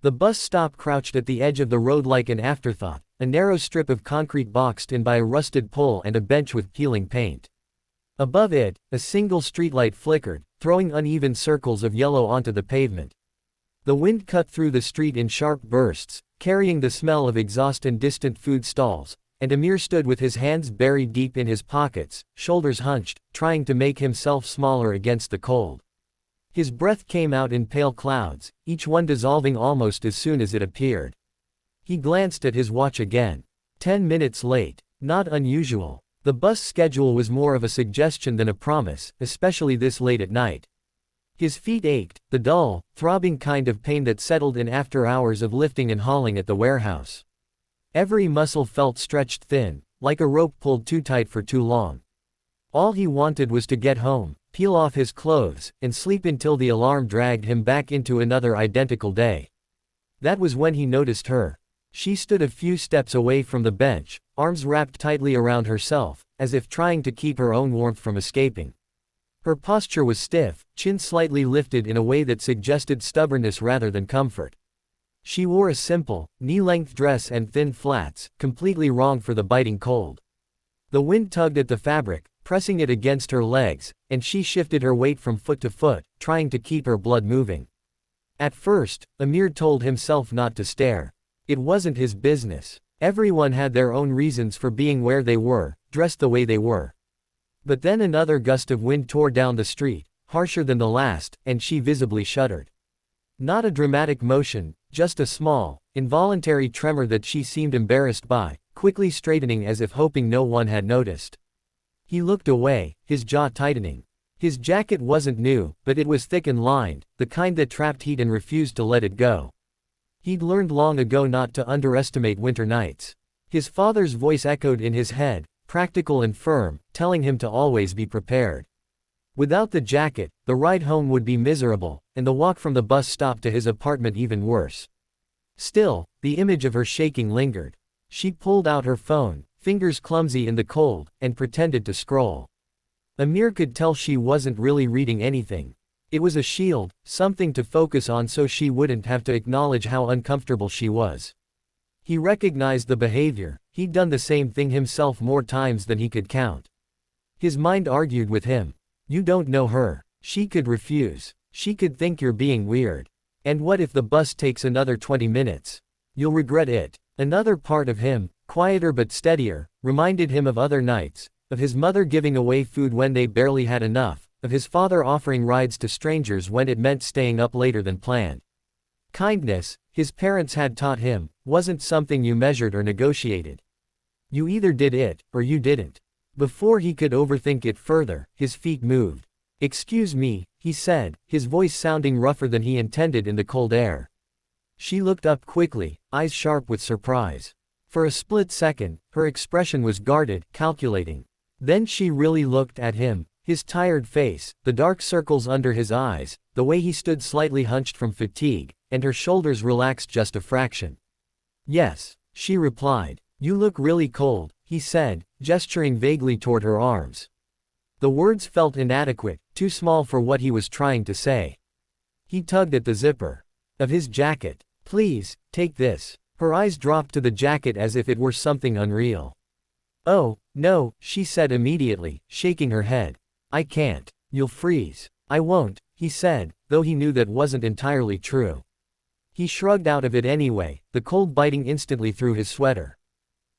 The bus stop crouched at the edge of the road like an afterthought, a narrow strip of concrete boxed in by a rusted pole and a bench with peeling paint. Above it, a single streetlight flickered, throwing uneven circles of yellow onto the pavement. The wind cut through the street in sharp bursts, carrying the smell of exhaust and distant food stalls, and Amir stood with his hands buried deep in his pockets, shoulders hunched, trying to make himself smaller against the cold. His breath came out in pale clouds, each one dissolving almost as soon as it appeared. He glanced at his watch again. 10 minutes late. Not unusual. The bus schedule was more of a suggestion than a promise, especially this late at night. His feet ached, the dull, throbbing kind of pain that settled in after hours of lifting and hauling at the warehouse. Every muscle felt stretched thin, like a rope pulled too tight for too long. All he wanted was to get home, peel off his clothes, and sleep until the alarm dragged him back into another identical day. That was when he noticed her. She stood a few steps away from the bench, arms wrapped tightly around herself, as if trying to keep her own warmth from escaping. Her posture was stiff, chin slightly lifted in a way that suggested stubbornness rather than comfort. She wore a simple, knee-length dress and thin flats, completely wrong for the biting cold. The wind tugged at the fabric, pressing it against her legs, and she shifted her weight from foot to foot, trying to keep her blood moving. At first, Amir told himself not to stare. It wasn't his business. Everyone had their own reasons for being where they were, dressed the way they were. But then another gust of wind tore down the street, harsher than the last, and she visibly shuddered. Not a dramatic motion, just a small, involuntary tremor that she seemed embarrassed by, quickly straightening as if hoping no one had noticed. He looked away, his jaw tightening. His jacket wasn't new, but it was thick and lined, the kind that trapped heat and refused to let it go. He'd learned long ago not to underestimate winter nights. His father's voice echoed in his head, practical and firm, telling him to always be prepared. Without the jacket, the ride home would be miserable, and the walk from the bus stop to his apartment even worse. Still, the image of her shaking lingered. She pulled out her phone, fingers clumsy in the cold, and pretended to scroll. Amir could tell she wasn't really reading anything. It was a shield, something to focus on so she wouldn't have to acknowledge how uncomfortable she was. He recognized the behavior. He'd done the same thing himself more times than he could count. His mind argued with him. You don't know her. She could refuse. She could think you're being weird. And what if the bus takes another 20 minutes? You'll regret it. Another part of him, quieter but steadier, reminded him of other nights, of his mother giving away food when they barely had enough, of his father offering rides to strangers when it meant staying up later than planned. Kindness, his parents had taught him, wasn't something you measured or negotiated. You either did it, or you didn't. Before he could overthink it further, his feet moved. "Excuse me," he said, his voice sounding rougher than he intended in the cold air. She looked up quickly, eyes sharp with surprise. For a split second, her expression was guarded, calculating. Then she really looked at him, his tired face, the dark circles under his eyes, the way he stood slightly hunched from fatigue, and her shoulders relaxed just a fraction. "Yes," she replied. "You look really cold," he said, gesturing vaguely toward her arms. The words felt inadequate, too small for what he was trying to say. He tugged at the zipper of his jacket. "Please, take this." Her eyes dropped to the jacket as if it were something unreal. "Oh, no," she said immediately, shaking her head. "I can't. You'll freeze." "I won't," he said, though he knew that wasn't entirely true. He shrugged out of it anyway, the cold biting instantly through his sweater.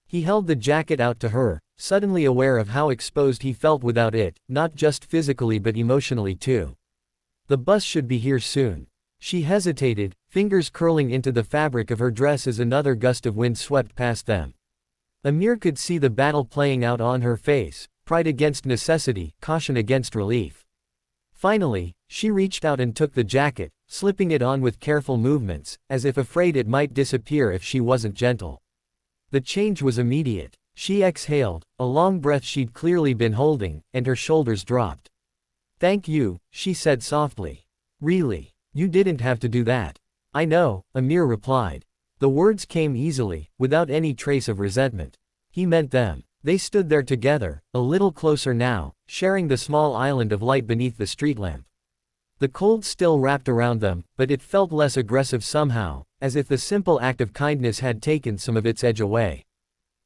He held the jacket out to her, suddenly aware of how exposed he felt without it, not just physically but emotionally too. The bus should be here soon. She hesitated, fingers curling into the fabric of her dress as another gust of wind swept past them. Amir could see the battle playing out on her face, pride against necessity, caution against relief. Finally, she reached out and took the jacket, slipping it on with careful movements, as if afraid it might disappear if she wasn't gentle. The change was immediate. She exhaled, a long breath she'd clearly been holding, and her shoulders dropped. "Thank you," she said softly. "Really, you didn't have to do that." "I know," Amir replied. The words came easily, without any trace of resentment. He meant them. They stood there together, a little closer now, sharing the small island of light beneath the street lamp. The cold still wrapped around them, but it felt less aggressive somehow, as if the simple act of kindness had taken some of its edge away.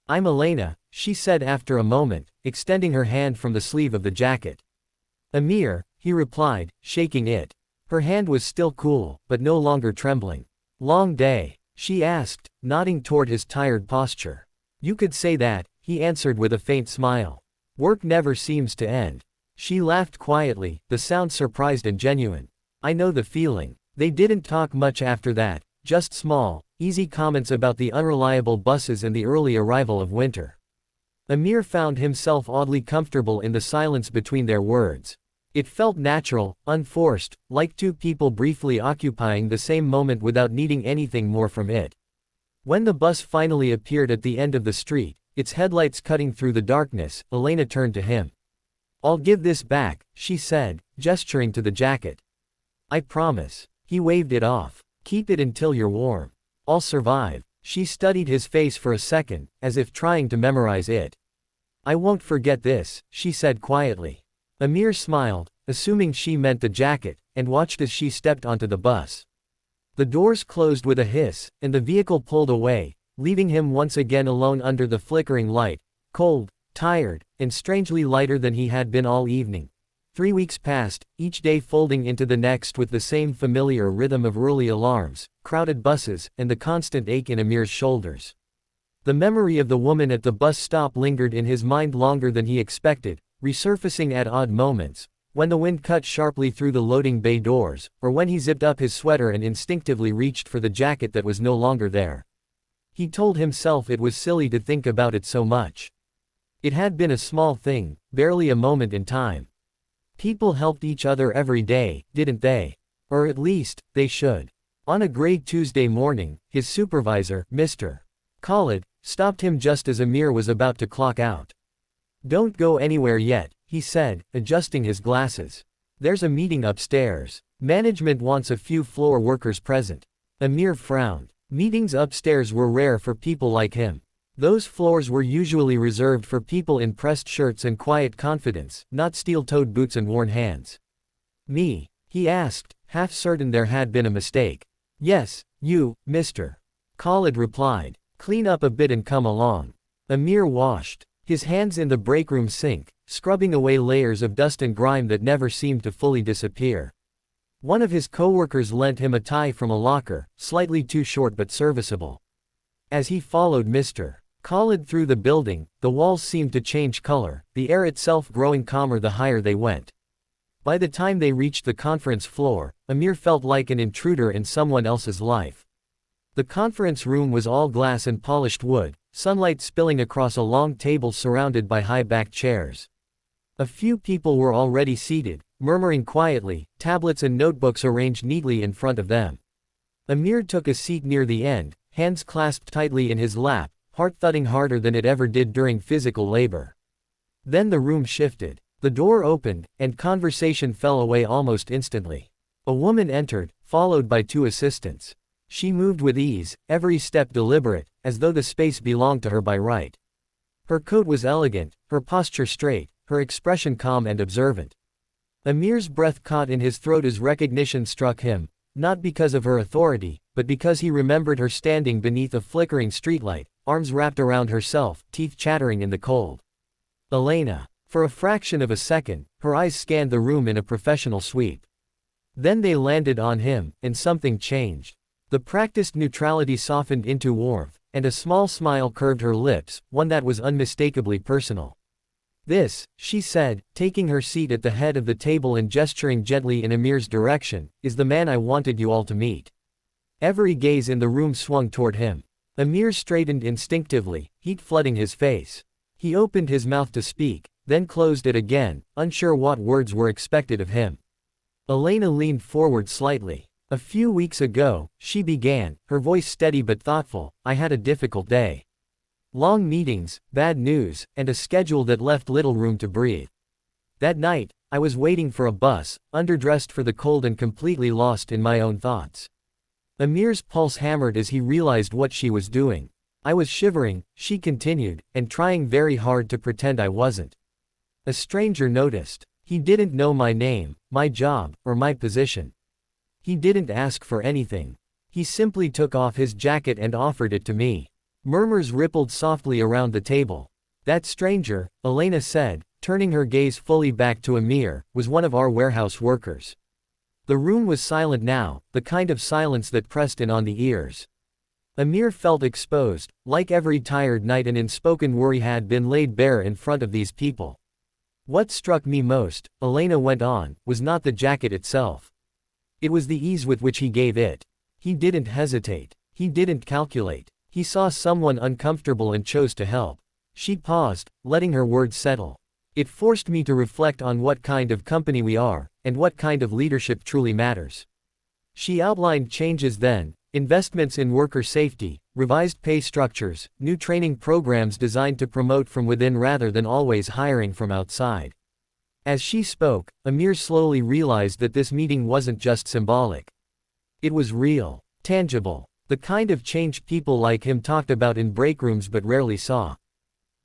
"I'm Elena," she said after a moment, extending her hand from the sleeve of the jacket. "Amir," he replied, shaking it. Her hand was still cool, but no longer trembling. "Long day?" she asked, nodding toward his tired posture. "You could say that," he answered with a faint smile. "Work never seems to end." She laughed quietly, the sound surprised and genuine. "I know the feeling." They didn't talk much after that, just small, easy comments about the unreliable buses and the early arrival of winter. Amir found himself oddly comfortable in the silence between their words. It felt natural, unforced, like two people briefly occupying the same moment without needing anything more from it. When the bus finally appeared at the end of the street, its headlights cutting through the darkness, Elena turned to him. "I'll give this back," she said, gesturing to the jacket. "I promise." He waved it off. "Keep it until you're warm." "I'll survive." She studied his face for a second, as if trying to memorize it. "I won't forget this," she said quietly. Amir smiled, assuming she meant the jacket, and watched as she stepped onto the bus. The doors closed with a hiss, and the vehicle pulled away, leaving him once again alone under the flickering light, cold, tired, and strangely lighter than he had been all evening. 3 weeks passed, each day folding into the next with the same familiar rhythm of early alarms, crowded buses, and the constant ache in Amir's shoulders. The memory of the woman at the bus stop lingered in his mind longer than he expected, resurfacing at odd moments, when the wind cut sharply through the loading bay doors, or when he zipped up his sweater and instinctively reached for the jacket that was no longer there. He told himself it was silly to think about it so much. It had been a small thing, barely a moment in time. People helped each other every day, didn't they? Or at least, they should. On a gray Tuesday morning, his supervisor, Mr. Khalid, stopped him just as Amir was about to clock out. "Don't go anywhere yet," he said, adjusting his glasses. "There's a meeting upstairs. Management wants a few floor workers present." Amir frowned. Meetings upstairs were rare for people like him. Those floors were usually reserved for people in pressed shirts and quiet confidence, not steel-toed boots and worn hands. "Me?" he asked, half certain there had been a mistake. "Yes, you, Mr. Khalid replied. "Clean up a bit and come along." Amir washed, his hands in the breakroom sink, scrubbing away layers of dust and grime that never seemed to fully disappear. One of his co-workers lent him a tie from a locker, slightly too short but serviceable. As he followed Mr. Khalid through the building, the walls seemed to change color, the air itself growing calmer the higher they went. By the time they reached the conference floor, Amir felt like an intruder in someone else's life. The conference room was all glass and polished wood, sunlight spilling across a long table surrounded by high-backed chairs. A few people were already seated, murmuring quietly, tablets and notebooks arranged neatly in front of them. Amir took a seat near the end, hands clasped tightly in his lap, heart thudding harder than it ever did during physical labor. Then the room shifted. The door opened, and conversation fell away almost instantly. A woman entered, followed by 2 assistants. She moved with ease, every step deliberate, as though the space belonged to her by right. Her coat was elegant, her posture straight, her expression calm and observant. Amir's breath caught in his throat as recognition struck him, not because of her authority, but because he remembered her standing beneath a flickering streetlight, arms wrapped around herself, teeth chattering in the cold. Elena. For a fraction of a second, her eyes scanned the room in a professional sweep. Then they landed on him, and something changed. The practiced neutrality softened into warmth, and a small smile curved her lips, one that was unmistakably personal. "This," she said, taking her seat at the head of the table and gesturing gently in Amir's direction, "is the man I wanted you all to meet." Every gaze in the room swung toward him. Amir straightened instinctively, heat flooding his face. He opened his mouth to speak, then closed it again, unsure what words were expected of him. Elena leaned forward slightly. "A few weeks ago," she began, her voice steady but thoughtful, "I had a difficult day. Long meetings, bad news, and a schedule that left little room to breathe. That night, I was waiting for a bus, underdressed for the cold and completely lost in my own thoughts." Amir's pulse hammered as he realized what she was doing. "I was shivering," she continued, "and trying very hard to pretend I wasn't. A stranger noticed. He didn't know my name, my job, or my position. He didn't ask for anything. He simply took off his jacket and offered it to me. Murmurs rippled softly around the table. That stranger, Elena said, turning her gaze fully back to Amir, was one of our warehouse workers. The room was silent now, the kind of silence that pressed in on the ears. Amir felt exposed, like every tired night and unspoken worry had been laid bare in front of these people. What struck me most, Elena went on, was not the jacket itself. It was the ease with which he gave it. He didn't hesitate. He didn't calculate. He saw someone uncomfortable and chose to help. She paused, letting her words settle. It forced me to reflect on what kind of company we are, and what kind of leadership truly matters. She outlined changes then, investments in worker safety, revised pay structures, new training programs designed to promote from within rather than always hiring from outside. As she spoke, Amir slowly realized that this meeting wasn't just symbolic. It was real, tangible, the kind of change people like him talked about in break rooms but rarely saw.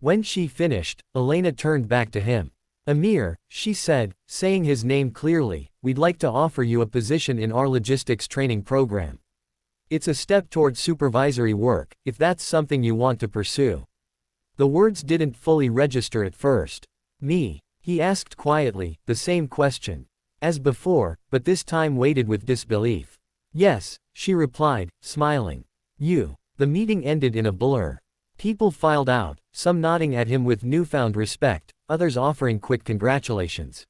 When she finished, Elena turned back to him. Amir, she said, saying his name clearly, we'd like to offer you a position in our logistics training program. It's a step toward supervisory work, if that's something you want to pursue. The words didn't fully register at first. Me? He asked quietly, the same question. As before, but this time weighted with disbelief. Yes, she replied, smiling. You. The meeting ended in a blur. People filed out, some nodding at him with newfound respect, others offering quick congratulations.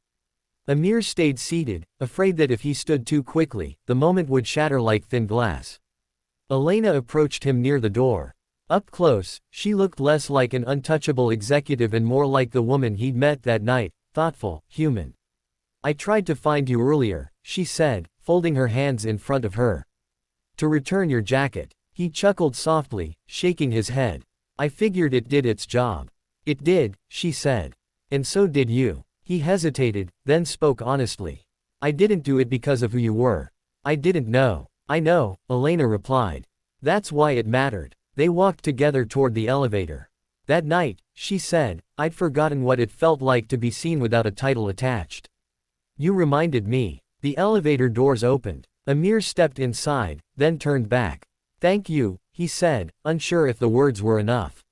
Amir stayed seated, afraid that if he stood too quickly, the moment would shatter like thin glass. Elena approached him near the door. Up close, she looked less like an untouchable executive and more like the woman he'd met that night, thoughtful, human. I tried to find you earlier, she said, folding her hands in front of her. To return your jacket. He chuckled softly, shaking his head. I figured it did its job. It did, she said. And so did you. He hesitated, then spoke honestly. I didn't do it because of who you were. I didn't know. I know, Elena replied. That's why it mattered. They walked together toward the elevator. That night, she said, I'd forgotten what it felt like to be seen without a title attached. You reminded me. The elevator doors opened. Amir stepped inside, then turned back. Thank you, he said, unsure if the words were enough.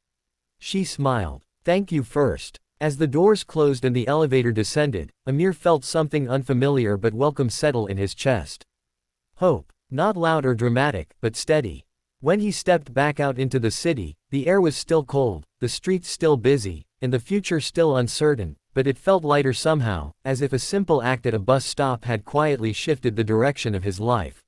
She smiled. Thank you first. As the doors closed and the elevator descended, Amir felt something unfamiliar but welcome settle in his chest. Hope. Not loud or dramatic, but steady. When he stepped back out into the city, the air was still cold, the streets still busy, and the future still uncertain, but it felt lighter somehow, as if a simple act at a bus stop had quietly shifted the direction of his life.